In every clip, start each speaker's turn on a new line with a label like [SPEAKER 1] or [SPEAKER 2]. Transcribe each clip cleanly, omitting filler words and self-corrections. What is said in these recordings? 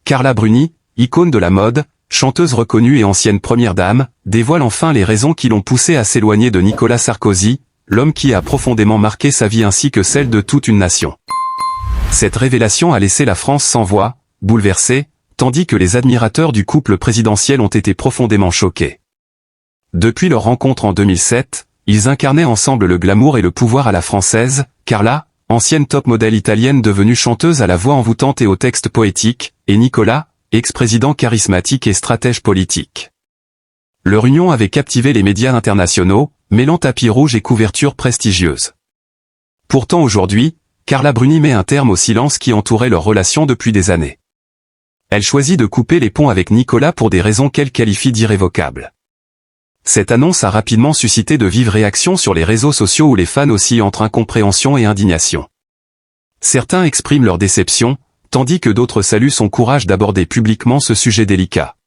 [SPEAKER 1] Carla Bruni, icône de la mode, chanteuse reconnue et ancienne première dame, dévoile enfin les raisons qui l'ont poussée à s'éloigner de Nicolas Sarkozy, l'homme qui a profondément marqué sa vie ainsi que celle de toute une nation. Cette révélation a laissé la France sans voix, bouleversée, tandis que les admirateurs du couple présidentiel ont été profondément choqués. Depuis leur rencontre en 2007, ils incarnaient ensemble le glamour et le pouvoir à la française. Carla, ancienne top modèle italienne devenue chanteuse à la voix envoûtante et au texte poétique, et Nicolas, ex-président charismatique et stratège politique. Leur union avait captivé les médias internationaux, mêlant tapis rouge et couverture prestigieuse. Pourtant aujourd'hui, Carla Bruni met un terme au silence qui entourait leur relation depuis des années. Elle choisit de couper les ponts avec Nicolas pour des raisons qu'elle qualifie d'irrévocables. Cette annonce a rapidement suscité de vives réactions sur les réseaux sociaux où les fans oscillent entre incompréhension et indignation. Certains expriment leur déception, tandis que d'autres saluent son courage d'aborder publiquement ce sujet délicat.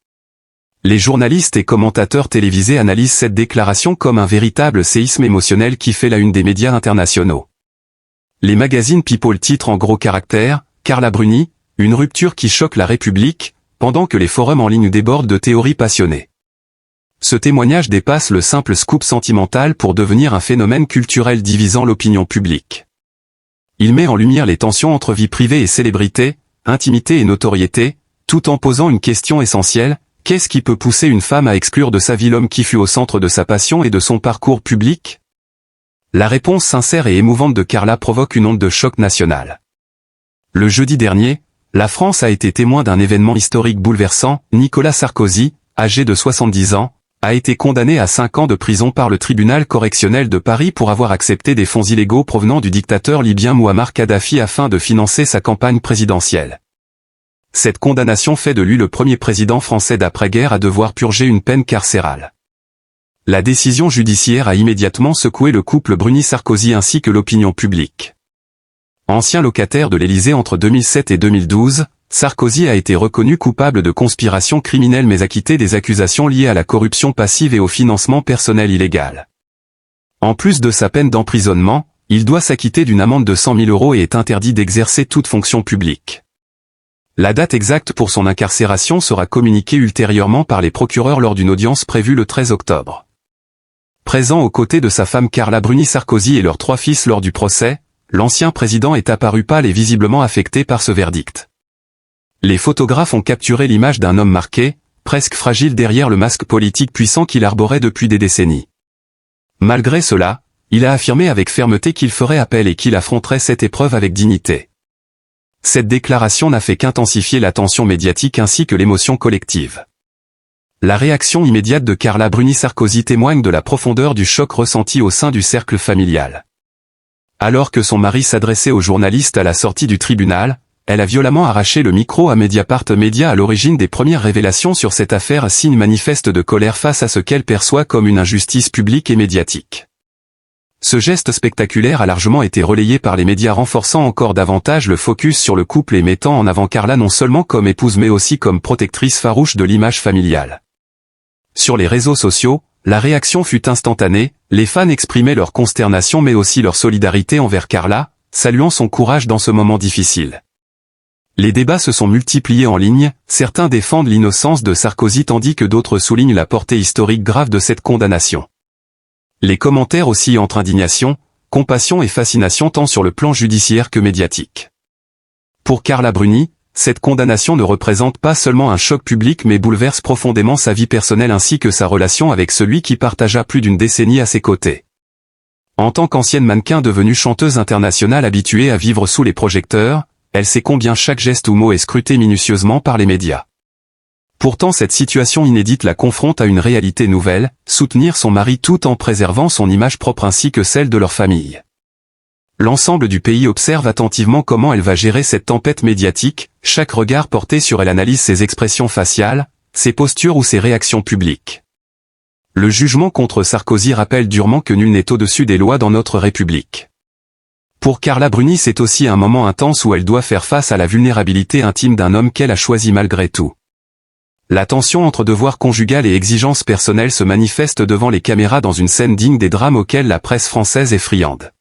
[SPEAKER 1] Les journalistes et commentateurs télévisés analysent cette déclaration comme un véritable séisme émotionnel qui fait la une des médias internationaux. Les magazines People titrent en gros caractères « Carla Bruni, une rupture qui choque la République », pendant que les forums en ligne débordent de théories passionnées. Ce témoignage dépasse le simple scoop sentimental pour devenir un phénomène culturel divisant l'opinion publique. Il met en lumière les tensions entre vie privée et célébrité, intimité et notoriété, tout en posant une question essentielle, qu'est-ce qui peut pousser une femme à exclure de sa vie l'homme qui fut au centre de sa passion et de son parcours public? La réponse sincère et émouvante de Carla provoque une onde de choc national. Le jeudi dernier, la France a été témoin d'un événement historique bouleversant. Nicolas Sarkozy, âgé de 70 ans, a été condamné à 5 ans de prison par le tribunal correctionnel de Paris pour avoir accepté des fonds illégaux provenant du dictateur libyen Mouammar Kadhafi afin de financer sa campagne présidentielle. Cette condamnation fait de lui le premier président français d'après-guerre à devoir purger une peine carcérale. La décision judiciaire a immédiatement secoué le couple Bruni-Sarkozy ainsi que l'opinion publique. Ancien locataire de l'Élysée entre 2007 et 2012, Sarkozy a été reconnu coupable de conspiration criminelle mais acquitté des accusations liées à la corruption passive et au financement personnel illégal. En plus de sa peine d'emprisonnement, il doit s'acquitter d'une amende de 100 000 € et est interdit d'exercer toute fonction publique. La date exacte pour son incarcération sera communiquée ultérieurement par les procureurs lors d'une audience prévue le 13 octobre. Présent aux côtés de sa femme Carla Bruni Sarkozy et leurs 3 fils lors du procès, l'ancien président est apparu pâle et visiblement affecté par ce verdict. Les photographes ont capturé l'image d'un homme marqué, presque fragile derrière le masque politique puissant qu'il arborait depuis des décennies. Malgré cela, il a affirmé avec fermeté qu'il ferait appel et qu'il affronterait cette épreuve avec dignité. Cette déclaration n'a fait qu'intensifier l'attention médiatique ainsi que l'émotion collective. La réaction immédiate de Carla Bruni Sarkozy témoigne de la profondeur du choc ressenti au sein du cercle familial. Alors que son mari s'adressait aux journalistes à la sortie du tribunal, elle a violemment arraché le micro à Mediapart Média à l'origine des premières révélations sur cette affaire, signe manifeste de colère face à ce qu'elle perçoit comme une injustice publique et médiatique. Ce geste spectaculaire a largement été relayé par les médias, renforçant encore davantage le focus sur le couple et mettant en avant Carla non seulement comme épouse mais aussi comme protectrice farouche de l'image familiale. Sur les réseaux sociaux, la réaction fut instantanée, les fans exprimaient leur consternation mais aussi leur solidarité envers Carla, saluant son courage dans ce moment difficile. Les débats se sont multipliés en ligne, certains défendent l'innocence de Sarkozy tandis que d'autres soulignent la portée historique grave de cette condamnation. Les commentaires oscillent entre indignation, compassion et fascination tant sur le plan judiciaire que médiatique. Pour Carla Bruni, cette condamnation ne représente pas seulement un choc public mais bouleverse profondément sa vie personnelle ainsi que sa relation avec celui qui partagea plus d'une décennie à ses côtés. En tant qu'ancienne mannequin devenue chanteuse internationale habituée à vivre sous les projecteurs, elle sait combien chaque geste ou mot est scruté minutieusement par les médias. Pourtant cette situation inédite la confronte à une réalité nouvelle, soutenir son mari tout en préservant son image propre ainsi que celle de leur famille. L'ensemble du pays observe attentivement comment elle va gérer cette tempête médiatique, chaque regard porté sur elle analyse ses expressions faciales, ses postures ou ses réactions publiques. Le jugement contre Sarkozy rappelle durement que nul n'est au-dessus des lois dans notre République. Pour Carla Bruni, c'est aussi un moment intense où elle doit faire face à la vulnérabilité intime d'un homme qu'elle a choisi malgré tout. La tension entre devoir conjugal et exigence personnelle se manifeste devant les caméras dans une scène digne des drames auxquels la presse française est friande.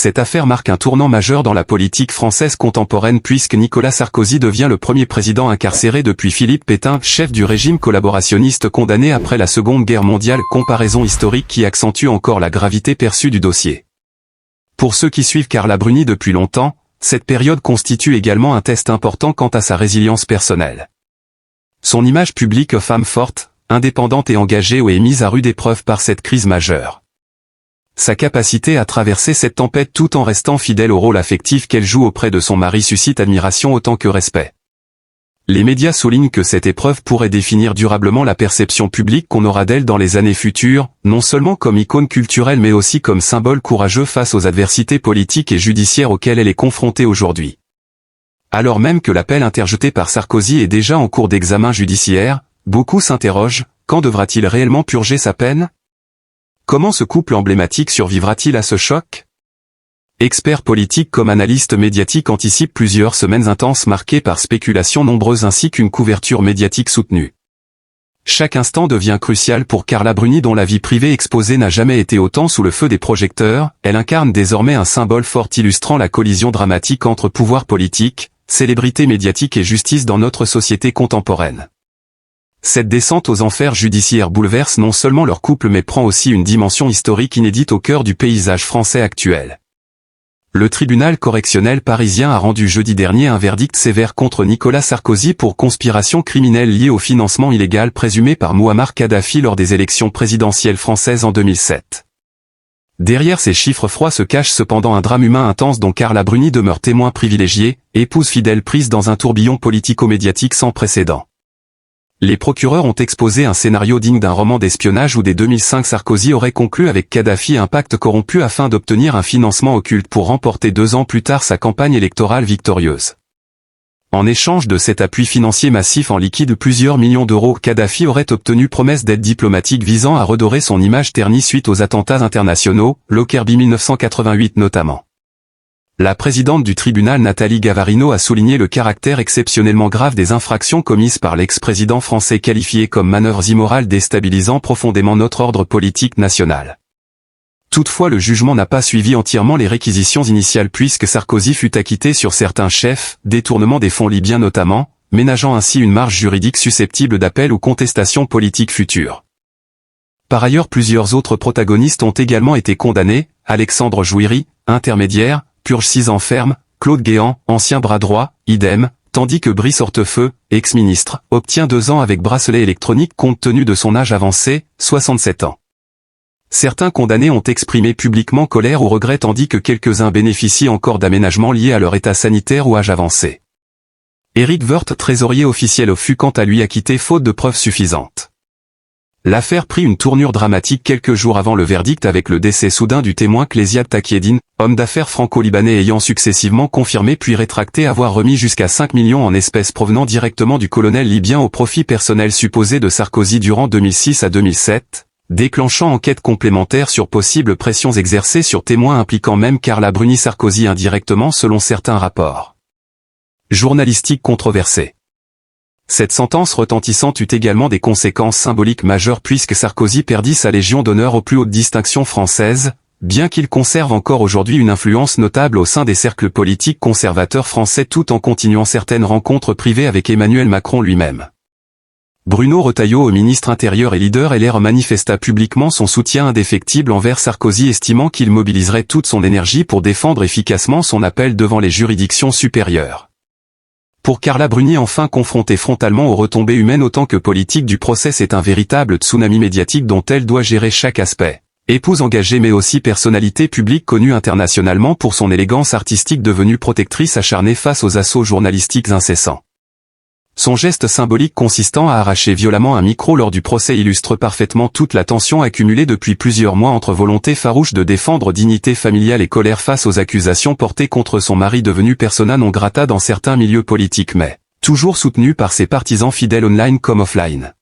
[SPEAKER 1] Cette affaire marque un tournant majeur dans la politique française contemporaine puisque Nicolas Sarkozy devient le premier président incarcéré depuis Philippe Pétain, chef du régime collaborationniste condamné après la Seconde Guerre mondiale, comparaison historique qui accentue encore la gravité perçue du dossier. Pour ceux qui suivent Carla Bruni depuis longtemps, cette période constitue également un test important quant à sa résilience personnelle. Son image publique femme forte, indépendante et engagée est mise à rude épreuve par cette crise majeure. Sa capacité à traverser cette tempête tout en restant fidèle au rôle affectif qu'elle joue auprès de son mari suscite admiration autant que respect. Les médias soulignent que cette épreuve pourrait définir durablement la perception publique qu'on aura d'elle dans les années futures, non seulement comme icône culturelle mais aussi comme symbole courageux face aux adversités politiques et judiciaires auxquelles elle est confrontée aujourd'hui. Alors même que l'appel interjeté par Sarkozy est déjà en cours d'examen judiciaire, beaucoup s'interrogent, quand devra-t-il réellement purger sa peine ? Comment ce couple emblématique survivra-t-il à ce choc ? Experts politiques comme analystes médiatiques anticipent plusieurs semaines intenses marquées par spéculations nombreuses ainsi qu'une couverture médiatique soutenue. Chaque instant devient crucial pour Carla Bruni dont la vie privée exposée n'a jamais été autant sous le feu des projecteurs, elle incarne désormais un symbole fort illustrant la collision dramatique entre pouvoir politique, célébrité médiatique et justice dans notre société contemporaine. Cette descente aux enfers judiciaires bouleverse non seulement leur couple mais prend aussi une dimension historique inédite au cœur du paysage français actuel. Le tribunal correctionnel parisien a rendu jeudi dernier un verdict sévère contre Nicolas Sarkozy pour conspiration criminelle liée au financement illégal présumé par Mouammar Kadhafi lors des élections présidentielles françaises en 2007. Derrière ces chiffres froids se cache cependant un drame humain intense dont Carla Bruni demeure témoin privilégié, épouse fidèle prise dans un tourbillon politico-médiatique sans précédent. Les procureurs ont exposé un scénario digne d'un roman d'espionnage où dès 2005 Sarkozy aurait conclu avec Kadhafi un pacte corrompu afin d'obtenir un financement occulte pour remporter 2 ans plus tard sa campagne électorale victorieuse. En échange de cet appui financier massif en liquide plusieurs millions d'euros, Kadhafi aurait obtenu promesse d'aide diplomatique visant à redorer son image ternie suite aux attentats internationaux, Lockerbie 1988 notamment. La présidente du tribunal Nathalie Gavarino a souligné le caractère exceptionnellement grave des infractions commises par l'ex-président français qualifiées comme manœuvres immorales déstabilisant profondément notre ordre politique national. Toutefois le jugement n'a pas suivi entièrement les réquisitions initiales puisque Sarkozy fut acquitté sur certains chefs, détournement des fonds libyens notamment, ménageant ainsi une marge juridique susceptible d'appel ou contestation politique future. Par ailleurs plusieurs autres protagonistes ont également été condamnés, Alexandre Jouiri, intermédiaire, purge 6 ans ferme, Claude Guéant, ancien bras droit, idem, tandis que Brice Hortefeux, ex-ministre, obtient 2 ans avec bracelet électronique compte tenu de son âge avancé, 67 ans. Certains condamnés ont exprimé publiquement colère ou regret tandis que quelques-uns bénéficient encore d'aménagements liés à leur état sanitaire ou âge avancé. Éric Woerth, trésorier officiel fut quant à lui acquitté faute de preuves suffisantes. L'affaire prit une tournure dramatique quelques jours avant le verdict avec le décès soudain du témoin Cléziad Takieddine, homme d'affaires franco-libanais ayant successivement confirmé puis rétracté avoir remis jusqu'à 5 millions en espèces provenant directement du colonel libyen au profit personnel supposé de Sarkozy durant 2006 à 2007, déclenchant enquête complémentaire sur possibles pressions exercées sur témoins impliquant même Carla Bruni Sarkozy indirectement selon certains rapports. Journalistique controversée. Cette sentence retentissante eut également des conséquences symboliques majeures puisque Sarkozy perdit sa Légion d'honneur aux plus hautes distinctions françaises, bien qu'il conserve encore aujourd'hui une influence notable au sein des cercles politiques conservateurs français tout en continuant certaines rencontres privées avec Emmanuel Macron lui-même. Bruno Retailleau, au ministre intérieur et leader LR, manifesta publiquement son soutien indéfectible envers Sarkozy estimant qu'il mobiliserait toute son énergie pour défendre efficacement son appel devant les juridictions supérieures. Pour Carla Bruni enfin confrontée frontalement aux retombées humaines autant que politiques du procès, c'est un véritable tsunami médiatique dont elle doit gérer chaque aspect. Épouse engagée mais aussi personnalité publique connue internationalement pour son élégance artistique devenue protectrice acharnée face aux assauts journalistiques incessants. Son geste symbolique consistant à arracher violemment un micro lors du procès illustre parfaitement toute la tension accumulée depuis plusieurs mois entre volonté farouche de défendre dignité familiale et colère face aux accusations portées contre son mari devenu persona non grata dans certains milieux politiques mais toujours soutenu par ses partisans fidèles online comme offline.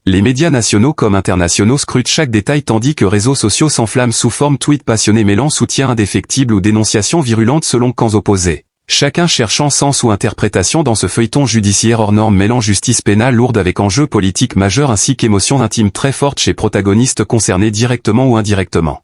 [SPEAKER 1] Les médias nationaux comme internationaux scrutent chaque détail tandis que réseaux sociaux s'enflamment sous forme tweets passionnés mêlant soutien indéfectible ou dénonciations virulentes selon camps opposés. Chacun cherchant sens ou interprétation dans ce feuilleton judiciaire hors norme mêlant justice pénale lourde avec enjeux politiques majeurs ainsi qu'émotions intimes très fortes chez protagonistes concernés directement ou indirectement.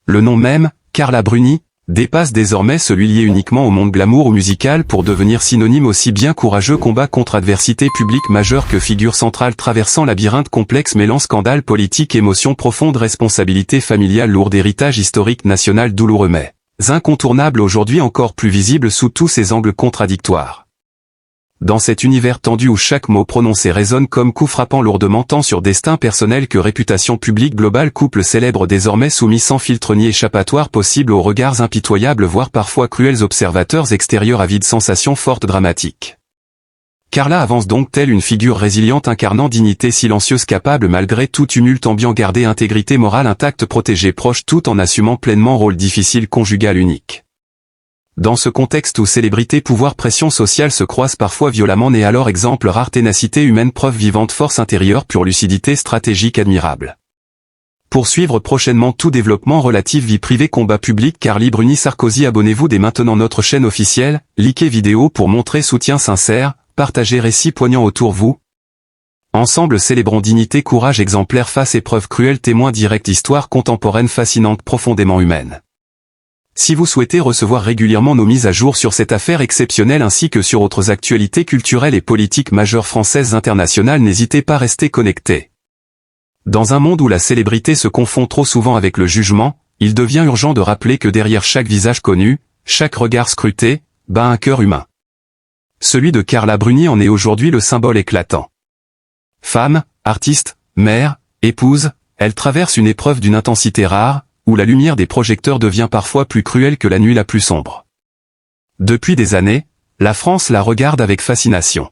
[SPEAKER 1] Le nom même, Carla Bruni, dépasse désormais celui lié uniquement au monde glamour ou musical pour devenir synonyme aussi bien courageux combat contre adversité publique majeure que figure centrale traversant labyrinthe complexe mêlant scandale politique, émotion profonde, responsabilité familiale lourde, héritage historique national douloureux mais incontournable aujourd'hui encore plus visible sous tous ses angles contradictoires. Dans cet univers tendu où chaque mot prononcé résonne comme coup frappant lourdement tant sur destin personnel que réputation publique globale, couple célèbre désormais soumis sans filtre ni échappatoire possible aux regards impitoyables voire parfois cruels observateurs extérieurs avides, sensations fortes dramatiques. Carla avance donc telle une figure résiliente incarnant dignité silencieuse capable malgré tout tumulte ambiant garder intégrité morale intacte protégée proche tout en assumant pleinement rôle difficile conjugal unique. Dans ce contexte où célébrité, pouvoir, pression sociale se croisent parfois violemment, naît alors exemple rare, ténacité humaine, preuve vivante, force intérieure, pure lucidité stratégique admirable. Pour suivre prochainement tout développement relatif vie privée combat public Carla Bruni Sarkozy, abonnez-vous dès maintenant notre chaîne officielle, likez vidéo pour montrer soutien sincère, partagez récits poignants autour vous. Ensemble célébrons dignité, courage exemplaire face épreuve cruelle, témoin direct, histoire contemporaine fascinante profondément humaine. Si vous souhaitez recevoir régulièrement nos mises à jour sur cette affaire exceptionnelle ainsi que sur autres actualités culturelles et politiques majeures françaises internationales, n'hésitez pas à rester connecté. Dans un monde où la célébrité se confond trop souvent avec le jugement, il devient urgent de rappeler que derrière chaque visage connu, chaque regard scruté, bat un cœur humain. Celui de Carla Bruni en est aujourd'hui le symbole éclatant. Femme, artiste, mère, épouse, elle traverse une épreuve d'une intensité rare, où la lumière des projecteurs devient parfois plus cruelle que la nuit la plus sombre. Depuis des années, la France la regarde avec fascination.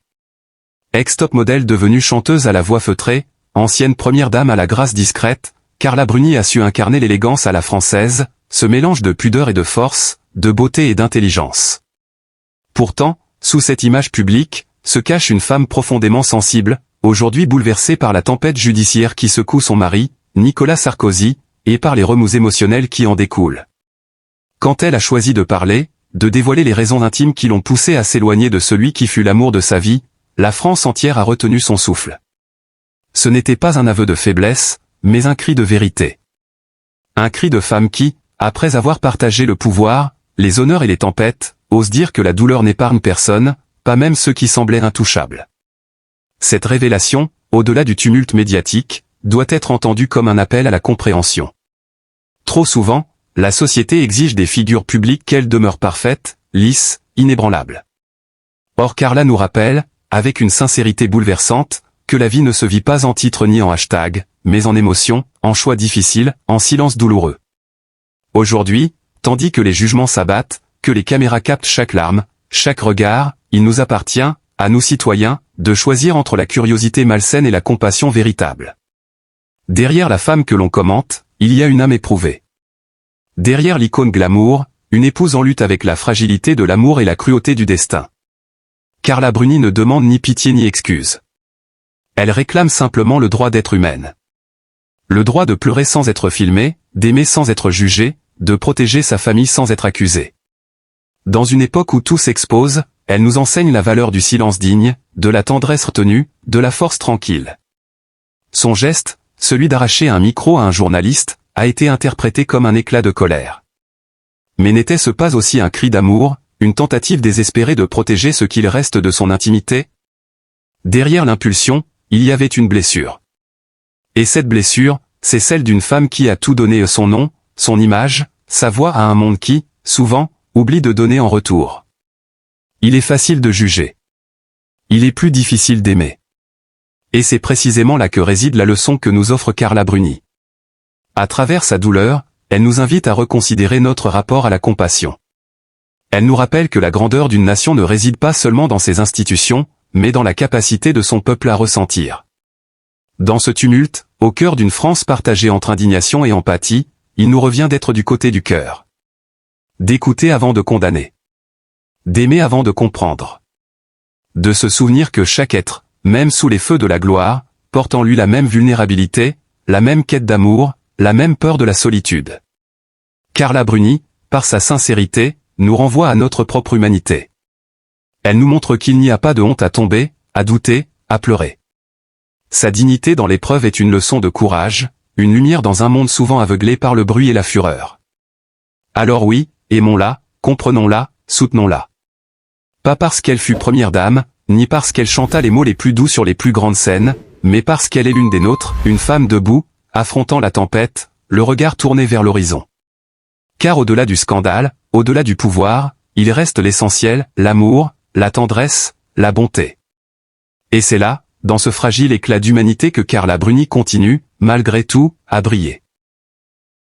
[SPEAKER 1] Ex-top modèle devenue chanteuse à la voix feutrée, ancienne première dame à la grâce discrète, Carla Bruni a su incarner l'élégance à la française, ce mélange de pudeur et de force, de beauté et d'intelligence. Pourtant, sous cette image publique, se cache une femme profondément sensible, aujourd'hui bouleversée par la tempête judiciaire qui secoue son mari, Nicolas Sarkozy, et par les remous émotionnels qui en découlent. Quand elle a choisi de parler, de dévoiler les raisons intimes qui l'ont poussée à s'éloigner de celui qui fut l'amour de sa vie, la France entière a retenu son souffle. Ce n'était pas un aveu de faiblesse, mais un cri de vérité. Un cri de femme qui, après avoir partagé le pouvoir, les honneurs et les tempêtes, ose dire que la douleur n'épargne personne, pas même ceux qui semblaient intouchables. Cette révélation, au-delà du tumulte médiatique, doit être entendue comme un appel à la compréhension. Trop souvent, la société exige des figures publiques qu'elles demeurent parfaites, lisses, inébranlables. Or Carla nous rappelle, avec une sincérité bouleversante, que la vie ne se vit pas en titre ni en hashtag, mais en émotions, en choix difficiles, en silence douloureux. Aujourd'hui, tandis que les jugements s'abattent, que les caméras captent chaque larme, chaque regard, il nous appartient, à nous citoyens, de choisir entre la curiosité malsaine et la compassion véritable. Derrière la femme que l'on commente, il y a une âme éprouvée. Derrière l'icône glamour, une épouse en lutte avec la fragilité de l'amour et la cruauté du destin. Carla Bruni ne demande ni pitié ni excuse. Elle réclame simplement le droit d'être humaine. Le droit de pleurer sans être filmée, d'aimer sans être jugée, de protéger sa famille sans être accusée. Dans une époque où tout s'expose, elle nous enseigne la valeur du silence digne, de la tendresse retenue, de la force tranquille. Son geste, celui d'arracher un micro à un journaliste, a été interprété comme un éclat de colère. Mais n'était-ce pas aussi un cri d'amour, une tentative désespérée de protéger ce qu'il reste de son intimité? Derrière l'impulsion, il y avait une blessure. Et cette blessure, c'est celle d'une femme qui a tout donné, son nom, son image, sa voix à un monde qui, souvent, oublie de donner en retour. Il est facile de juger. Il est plus difficile d'aimer. Et c'est précisément là que réside la leçon que nous offre Carla Bruni. À travers sa douleur, elle nous invite à reconsidérer notre rapport à la compassion. Elle nous rappelle que la grandeur d'une nation ne réside pas seulement dans ses institutions, mais dans la capacité de son peuple à ressentir. Dans ce tumulte, au cœur d'une France partagée entre indignation et empathie, il nous revient d'être du côté du cœur. D'écouter avant de condamner. D'aimer avant de comprendre. De se souvenir que chaque être, même sous les feux de la gloire, porte en lui la même vulnérabilité, la même quête d'amour, la même peur de la solitude. Carla Bruni, par sa sincérité, nous renvoie à notre propre humanité. Elle nous montre qu'il n'y a pas de honte à tomber, à douter, à pleurer. Sa dignité dans l'épreuve est une leçon de courage, une lumière dans un monde souvent aveuglé par le bruit et la fureur. Alors oui, aimons-la, comprenons-la, soutenons-la. Pas parce qu'elle fut première dame, ni parce qu'elle chanta les mots les plus doux sur les plus grandes scènes, mais parce qu'elle est l'une des nôtres, une femme debout, affrontant la tempête, le regard tourné vers l'horizon. Car au-delà du scandale, au-delà du pouvoir, il reste l'essentiel, l'amour, la tendresse, la bonté. Et c'est là, dans ce fragile éclat d'humanité que Carla Bruni continue, malgré tout, à briller.